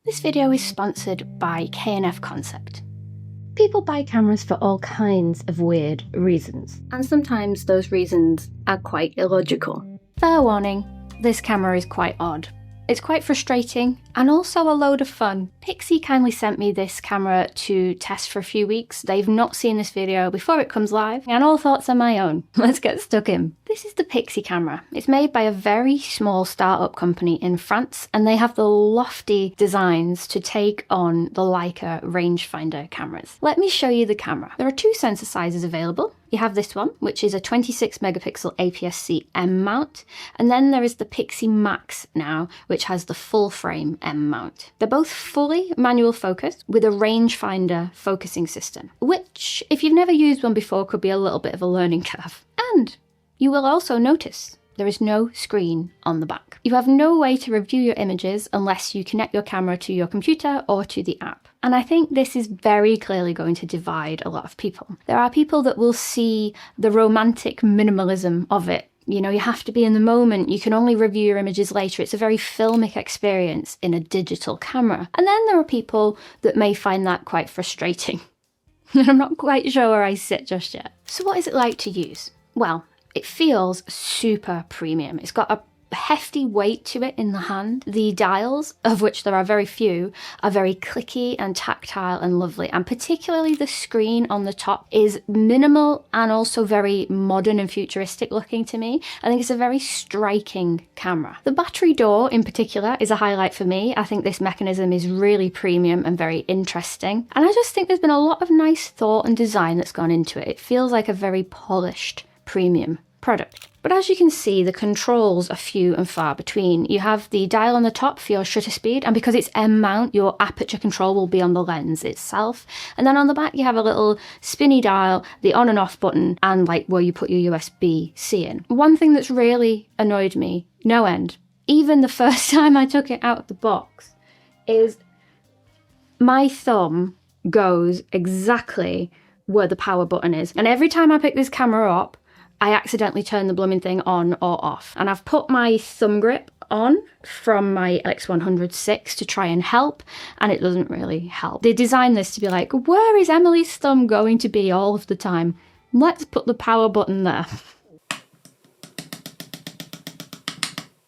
This video is sponsored by K&F CONCEPT. People buy cameras for all kinds of weird reasons, and sometimes those reasons are quite illogical. Fair warning, this camera is quite odd. It's quite frustrating, and also a load of fun. Pixii kindly sent me this camera to test for a few weeks. They've not seen this video before it comes live, and all thoughts are my own. Let's get stuck in. This is the Pixii Camera. It's made by a very small startup company in France, and they have the lofty designs to take on the Leica rangefinder cameras. Let me show you the camera. There are two sensor sizes available. You have this one, which is a 26 megapixel APS-C M mount, and then there is the Pixii Max now, which has the full frame M mount. They're both fully manual focus with a rangefinder focusing system, which, if you've never used one before, could be a little bit of a learning curve. And you will also notice there is no screen on the back. You have no way to review your images unless you connect your camera to your computer or to the app. And I think this is very clearly going to divide a lot of people. There are people that will see the romantic minimalism of it. You know, you have to be in the moment. You can only review your images later. It's a very filmic experience in a digital camera. And then there are people that may find that quite frustrating. And I'm not quite sure where I sit just yet. So what is it like to use? Well, it feels super premium. It's got a hefty weight to it in the hand. The dials, of which there are very few, are very clicky and tactile and lovely. And particularly the screen on the top is minimal and also very modern and futuristic looking to me. I think it's a very striking camera. The battery door in particular is a highlight for me. I think this mechanism is really premium and very interesting. And I just think there's been a lot of nice thought and design that's gone into it. It feels like a very polished premium product. But as you can see, the controls are few and far between. You have the dial on the top for your shutter speed, and because it's M mount, your aperture control will be on the lens itself. And then on the back, you have a little spinny dial, the on and off button, and like where you put your USB-C in. One thing that's really annoyed me, no end, even the first time I took it out of the box, is my thumb goes exactly where the power button is. And every time I pick this camera up, I accidentally turn the blooming thing on or off. And I've put my thumb grip on from my X100-6 to try and help, and it doesn't really help. They designed this to be like, where is Emily's thumb going to be all of the time? Let's put the power button there.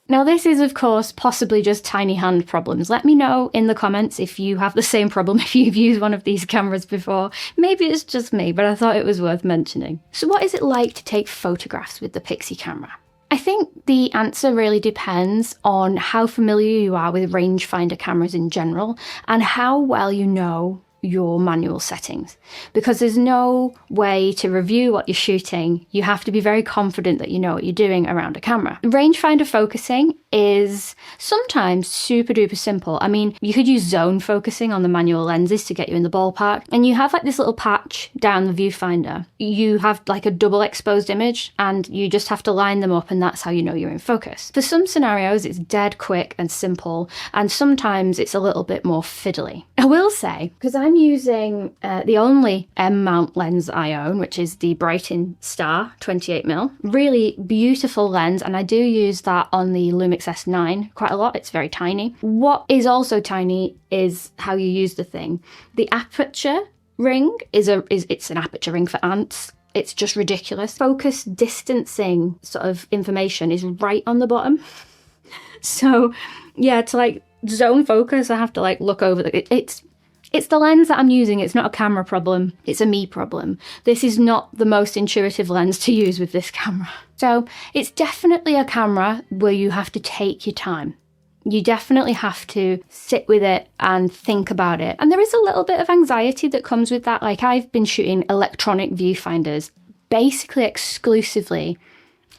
Now this is of course possibly just tiny hand problems. Let me know in the comments if you have the same problem, if you've used one of these cameras before. Maybe it's just me, but I thought it was worth mentioning. So what is it like to take photographs with the Pixii camera? I think the answer really depends on how familiar you are with rangefinder cameras in general and how well you know your manual settings, because there's no way to review what you're shooting. You have to be very confident that you know what you're doing around a camera. Rangefinder focusing is sometimes super duper simple. I mean, you could use zone focusing on the manual lenses to get you in the ballpark, and you have like this little patch down the viewfinder. You have like a double exposed image and you just have to line them up, and that's how you know you're in focus. For some scenarios it's dead quick and simple, and sometimes it's a little bit more fiddly. I will say, because I'm using the only M mount lens I own, which is the Brighton Star 28mm. Really beautiful lens, and I do use that on the Lumix S9 quite a lot. It's very tiny. What is also tiny is how you use the thing. The aperture ring is an aperture ring for ants. It's just ridiculous. Focus distancing sort of information is right on the bottom. So yeah, to like zone focus, I have to like look over it's the lens that I'm using. It's not a camera problem. It's a me problem. This is not the most intuitive lens to use with this camera. So it's definitely a camera where you have to take your time. You definitely have to sit with it and think about it. And there is a little bit of anxiety that comes with that. Like, I've been shooting electronic viewfinders basically exclusively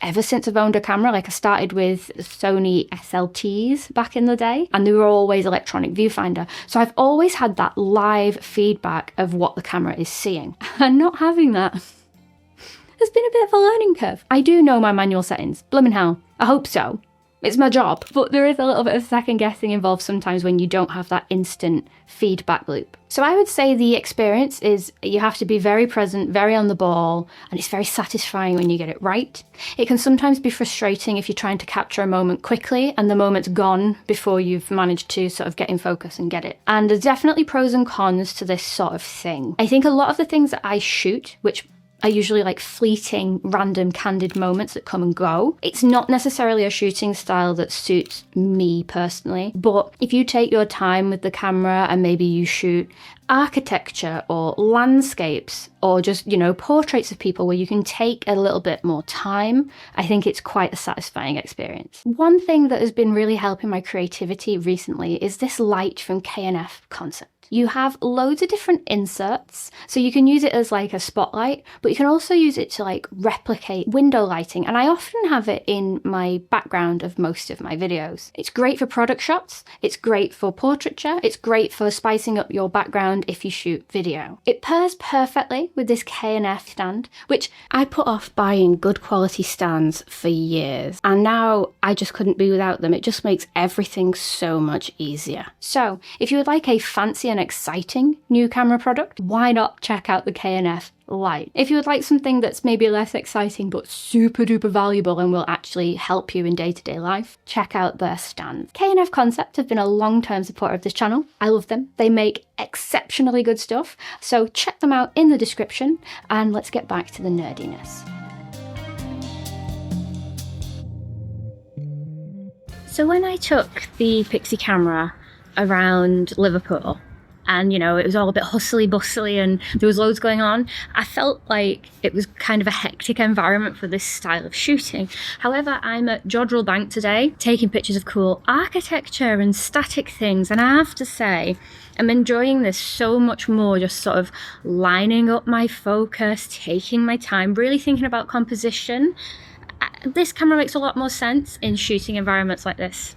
ever since I've owned a camera. Like, I started with Sony SLTs back in the day, and they were always electronic viewfinder. So I've always had that live feedback of what the camera is seeing. And not having that has been a bit of a learning curve. I do know my manual settings. Bloomin' hell. I hope so. It's my job. But there is a little bit of second guessing involved sometimes when you don't have that instant feedback loop. So I would say the experience is you have to be very present, very on the ball, and it's very satisfying when you get it right. It can sometimes be frustrating if you're trying to capture a moment quickly and the moment's gone before you've managed to sort of get in focus and get it. And there's definitely pros and cons to this sort of thing. I think a lot of the things that I shoot, which are usually like fleeting, random, candid moments that come and go. It's not necessarily a shooting style that suits me personally, but if you take your time with the camera and maybe you shoot architecture or landscapes or just, portraits of people where you can take a little bit more time, I think it's quite a satisfying experience. One thing that has been really helping my creativity recently is this light from K&F CONCEPT. You have loads of different inserts, so you can use it as like a spotlight, but you can also use it to like replicate window lighting, and I often have it in my background of most of my videos. It's great for product shots, it's great for portraiture, it's great for spicing up your background if you shoot video. It pairs perfectly with this K&F stand, which I put off buying good quality stands for years, and now I just couldn't be without them. It just makes everything so much easier. So if you would like a fancy and exciting new camera product, why not check out the K&F light? If you would like something that's maybe less exciting but super duper valuable and will actually help you in day-to-day life, check out their stand. K&F CONCEPT have been a long-term supporter of this channel. I love them. They make exceptionally good stuff, so check them out in the description, and let's get back to the nerdiness. So when I took the Pixii Camera around Liverpool, and it was all a bit hustly-bustly and there was loads going on, I felt like it was kind of a hectic environment for this style of shooting. However, I'm at Jodrell Bank today, taking pictures of cool architecture and static things, and I have to say, I'm enjoying this so much more, just sort of lining up my focus, taking my time, really thinking about composition. This camera makes a lot more sense in shooting environments like this,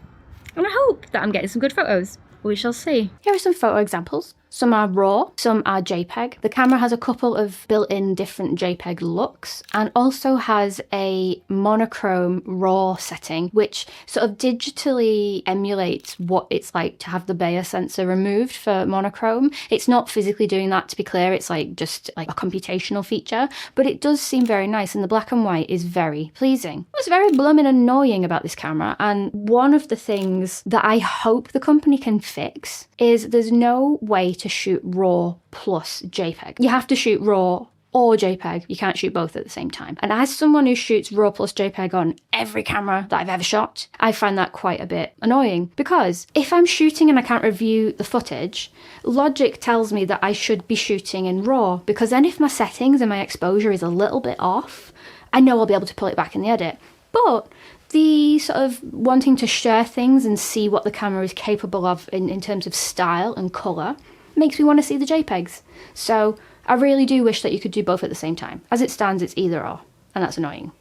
and I hope that I'm getting some good photos. We shall see. Here are some photo examples. Some are RAW, some are JPEG. The camera has a couple of built-in different JPEG looks and also has a monochrome RAW setting, which sort of digitally emulates what it's like to have the Bayer sensor removed for monochrome. It's not physically doing that, to be clear. It's like just like a computational feature, but it does seem very nice, and the black and white is very pleasing. What's very blooming annoying about this camera, and one of the things that I hope the company can fix, is there's no way to shoot RAW plus JPEG. You have to shoot RAW or JPEG. You can't shoot both at the same time. And as someone who shoots RAW plus JPEG on every camera that I've ever shot, I find that quite a bit annoying, because if I'm shooting and I can't review the footage, logic tells me that I should be shooting in RAW, because then if my settings and my exposure is a little bit off, I know I'll be able to pull it back in the edit. But the sort of wanting to share things and see what the camera is capable of in terms of style and colour makes me want to see the JPEGs. So I really do wish that you could do both at the same time. As it stands, it's either or, and that's annoying.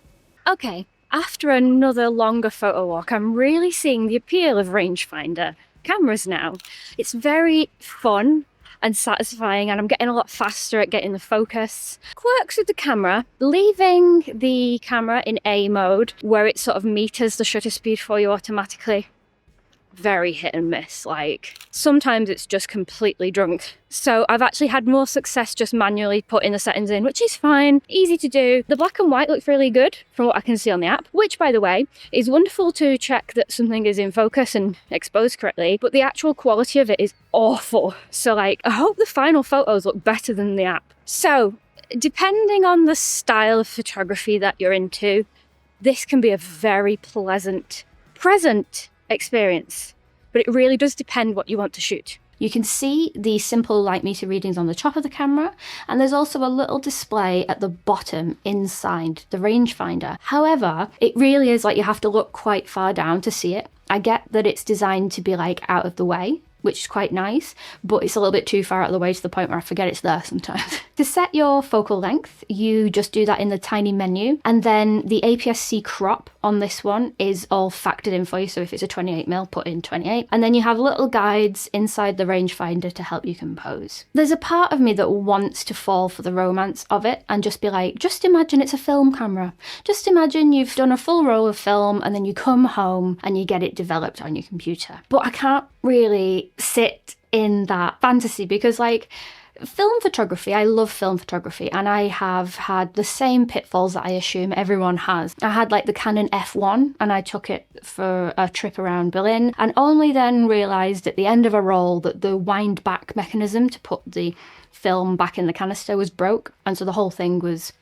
Okay, after another longer photo walk, I'm really seeing the appeal of rangefinder cameras now. It's very fun and satisfying, and I'm getting a lot faster at getting the focus. Quirks with the camera: leaving the camera in A mode, where it sort of meters the shutter speed for you automatically. Very hit and miss. Like, sometimes it's just completely drunk. So I've actually had more success just manually putting the settings in, which is fine, easy to do. The black and white looks really good from what I can see on the app, which, by the way, is wonderful to check that something is in focus and exposed correctly, but the actual quality of it is awful. So like, I hope the final photos look better than the app. So depending on the style of photography that you're into, this can be a very pleasant, present experience, but it really does depend what you want to shoot. You can see the simple light meter readings on the top of the camera, and there's also a little display at the bottom inside the rangefinder. However, it really is like you have to look quite far down to see it. I get that it's designed to be like out of the way, which is quite nice, but it's a little bit too far out of the way to the point where I forget it's there sometimes. To set your focal length, you just do that in the tiny menu, and then the APS-C crop on this one is all factored in for you. So if it's a 28mm, put in 28, and then you have little guides inside the rangefinder to help you compose. There's a part of me that wants to fall for the romance of it and just be like, just imagine it's a film camera. Just imagine you've done a full roll of film and then you come home and you get it developed on your computer. But I can't really sit in that fantasy because, like, film photography, I love film photography, and I have had the same pitfalls that I assume everyone has. I had like the Canon F1 and I took it for a trip around Berlin and only then realised at the end of a roll that the wind back mechanism to put the film back in the canister was broke, and so the whole thing was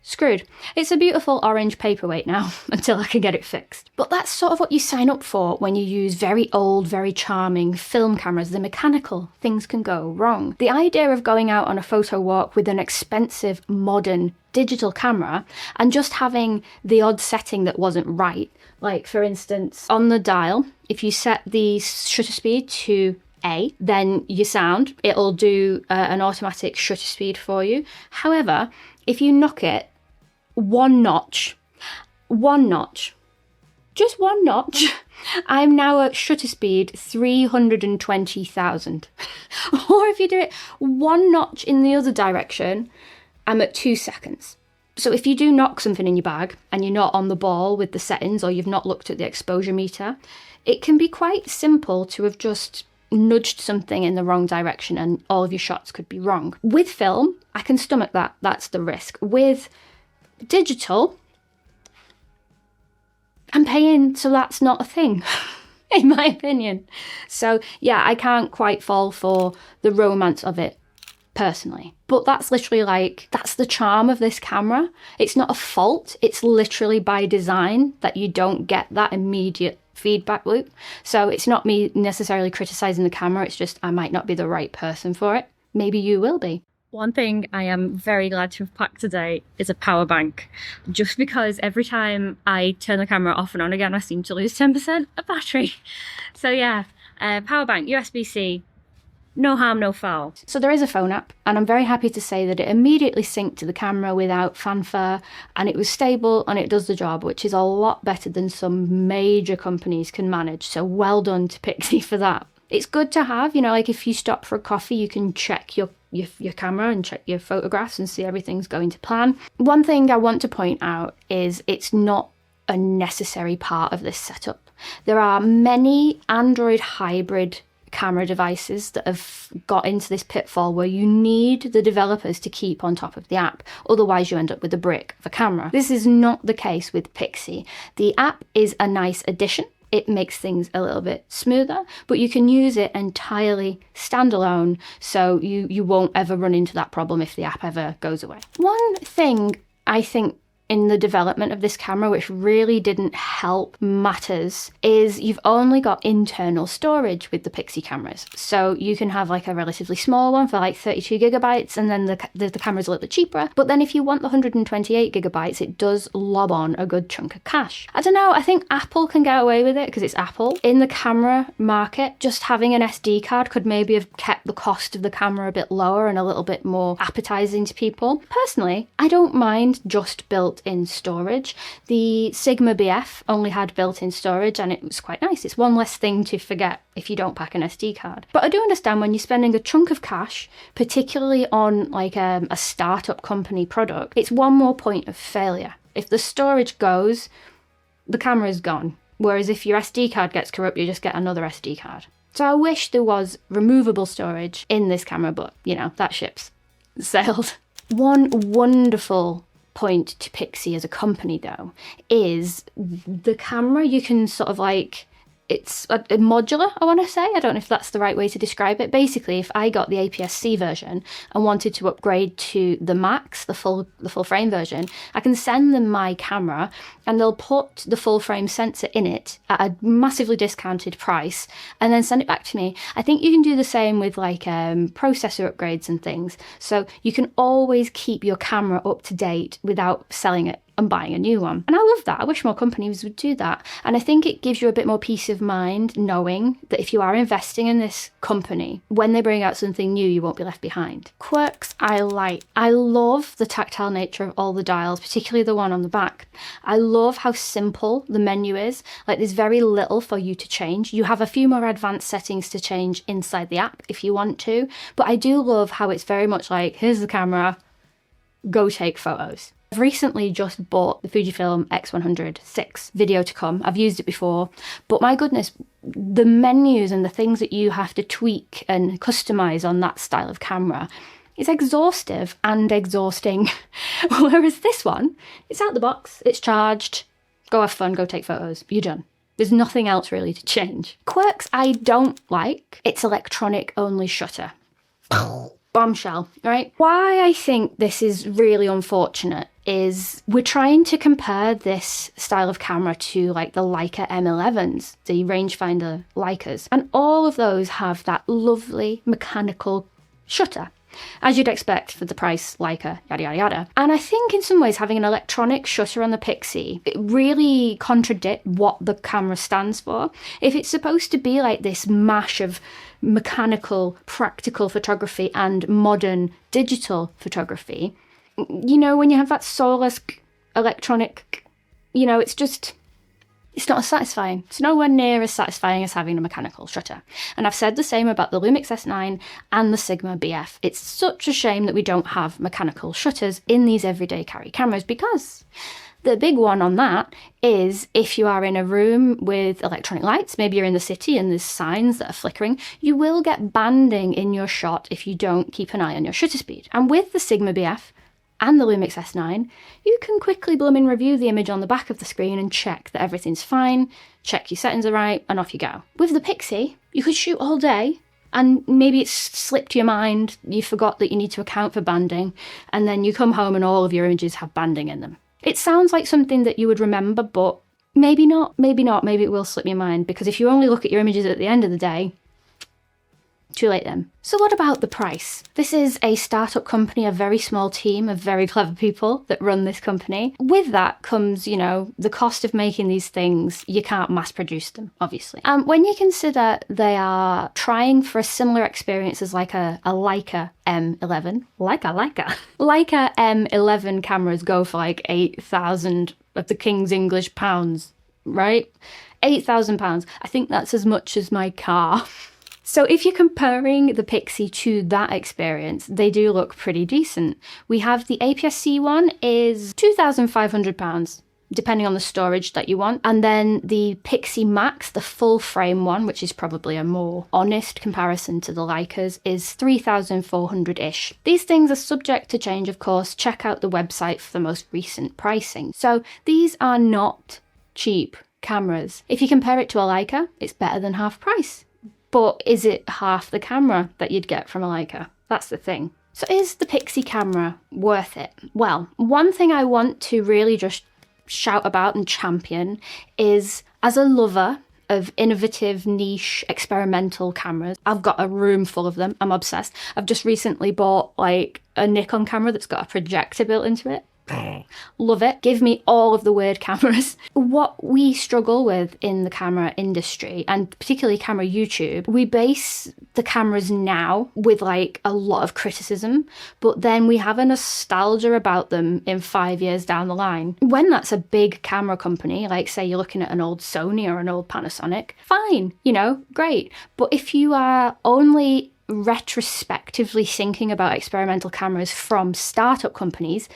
screwed. It's a beautiful orange paperweight now until I can get it fixed. But that's sort of what you sign up for when you use very old, very charming film cameras. They're mechanical. Things can go wrong. The idea of going out on a photo walk with an expensive, modern digital camera and just having the odd setting that wasn't right, like for instance, on the dial, if you set the shutter speed to A, then your sound, it'll do an automatic shutter speed for you. However, if you knock it one notch, just one notch, I'm now at shutter speed 320,000. Or if you do it one notch in the other direction, I'm at 2 seconds. So if you do knock something in your bag and you're not on the ball with the settings or you've not looked at the exposure meter, it can be quite simple to have just nudged something in the wrong direction and all of your shots could be wrong. With film, I can stomach that. That's the risk. With digital, I'm paying, so that's not a thing, in my opinion. So yeah, I can't quite fall for the romance of it personally. But that's literally like, that's the charm of this camera. It's not a fault. It's literally by design that you don't get that immediate feedback loop. So it's not me necessarily criticizing the camera. It's just I might not be the right person for it.Maybe you will be. One thing I am very glad to have packed today is a power bank, just because every time I turn the camera off and on again, I seem to lose 10% of battery. So yeah, power bank, USB-C, no harm, no foul. So there is a phone app, and I'm very happy to say that it immediately synced to the camera without fanfare, and it was stable and it does the job, which is a lot better than some major companies can manage. So well done to Pixii for that. It's good to have, you know, like if you stop for a coffee, you can check your camera and check your photographs and see everything's going to plan. One thing I want to point out is it's not a necessary part of this setup. There are many Android hybrid camera devices that have got into this pitfall where you need the developers to keep on top of the app, otherwise you end up with a brick of a camera. This is not the case with Pixii. The app is a nice addition. It makes things a little bit smoother, but you can use it entirely standalone, so you won't ever run into that problem if the app ever goes away. One thing I think in the development of this camera which really didn't help matters is you've only got internal storage with the Pixii cameras. So you can have like a relatively small one for like 32 gigabytes and then the camera's a little bit cheaper. But then if you want the 128 gigabytes, it does lob on a good chunk of cash. I don't know, I think Apple can get away with it because it's Apple. In the camera market, just having an SD card could maybe have kept the cost of the camera a bit lower and a little bit more appetizing to people. Personally, I don't mind just built-in storage. The Sigma BF only had built-in storage and it was quite nice. It's one less thing to forget if you don't pack an SD card. But I do understand when you're spending a chunk of cash, particularly on like a startup company product, it's one more point of failure. If the storage goes, the camera's gone. Whereas if your SD card gets corrupt, you just get another SD card. So I wish there was removable storage in this camera, but you know, that ship's sailed. One wonderful point to Pixii as a company though is the camera. You can sort of like, it's a modular, I want to say. I don't know if that's the right way to describe it. Basically, if I got the APS-C version and wanted to upgrade to the Max, the full frame version, I can send them my camera and they'll put the full frame sensor in it at a massively discounted price and then send it back to me. I think you can do the same with like processor upgrades and things. So you can always keep your camera up to date without selling it and buying a new one. And I love that. I wish more companies would do that. And I think it gives you a bit more peace of mind knowing that if you are investing in this company, when they bring out something new, you won't be left behind. Quirks I like. I love the tactile nature of all the dials, particularly the one on the back. I love how simple the menu is. Like, there's very little for you to change. You have a few more advanced settings to change inside the app if you want to, but I do love how it's very much like, here's the camera, go take photos. I've recently just bought the Fujifilm X100 video to come. I've used it before, but my goodness, the menus and the things that you have to tweak and customize on that style of camera is exhaustive and exhausting. Whereas this one, it's out the box, it's charged, go have fun, go take photos, you're done. There's nothing else really to change. Quirks I don't like, it's electronic only shutter. Bombshell, right? Why I think this is really unfortunate is we're trying to compare this style of camera to like the Leica M11s, the rangefinder Leicas, and all of those have that lovely mechanical shutter, as you'd expect for the price Leica, yada yada yada. And I think in some ways having an electronic shutter on the Pixii, it really contradicts what the camera stands for. If it's supposed to be like this mash of mechanical, practical photography and modern digital photography, you know, when you have that soulless electronic, you know, it's not as satisfying. It's nowhere near as satisfying as having a mechanical shutter. And I've said the same about the Lumix S9 and the Sigma BF. It's such a shame that we don't have mechanical shutters in these everyday carry cameras, because the big one on that is if you are in a room with electronic lights, maybe you're in the city and there's signs that are flickering, you will get banding in your shot if you don't keep an eye on your shutter speed. And with the Sigma BF and the Lumix S9, you can quickly blooming review the image on the back of the screen and check that everything's fine, check your settings are right, and off you go. With the Pixii, you could shoot all day, and maybe it's slipped your mind, you forgot that you need to account for banding, and then you come home and all of your images have banding in them. It sounds like something that you would remember, but maybe not, maybe it will slip your mind, because if you only look at your images at the end of the day, too late then. So what about the price? This is a startup company, a very small team of very clever people that run this company. With that comes, you know, the cost of making these things. You can't mass produce them, obviously. When you consider they are trying for a similar experience as like a Leica M11, Leica M11 cameras go for like 8,000 of the King's English pounds, right? £8,000. I think that's as much as my car. So if you're comparing the Pixii to that experience, they do look pretty decent. We have the APS-C one is £2,500, depending on the storage that you want. And then the Pixii Max, the full frame one, which is probably a more honest comparison to the Leicas, is $3,400-ish. These things are subject to change, of course. Check out the website for the most recent pricing. So these are not cheap cameras. If you compare it to a Leica, it's better than half price. But is it half the camera that you'd get from a Leica? That's the thing. So is the Pixii camera worth it? Well, one thing I want to really just shout about and champion is, as a lover of innovative, niche, experimental cameras, I've got a room full of them. I'm obsessed. I've just recently bought like a Nikon camera that's got a projector built into it. Love it. Give me all of the weird cameras. What we struggle with in the camera industry, and particularly camera YouTube, we base the cameras now with like a lot of criticism, but then we have a nostalgia about them in 5 years down the line. When that's a big camera company, like say you're looking at an old Sony or an old Panasonic, fine, you know, great. But if you are only retrospectively thinking about experimental cameras from startup companies,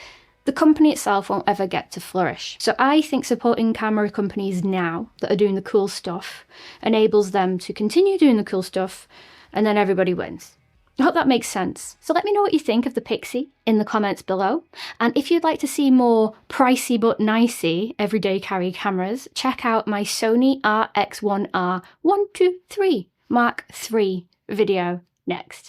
the company itself won't ever get to flourish. So I think supporting camera companies now that are doing the cool stuff enables them to continue doing the cool stuff, and then everybody wins. I hope that makes sense. So let me know what you think of the Pixii in the comments below. And if you'd like to see more pricey but nicey everyday carry cameras, check out my Sony RX1R123 Mark III video next.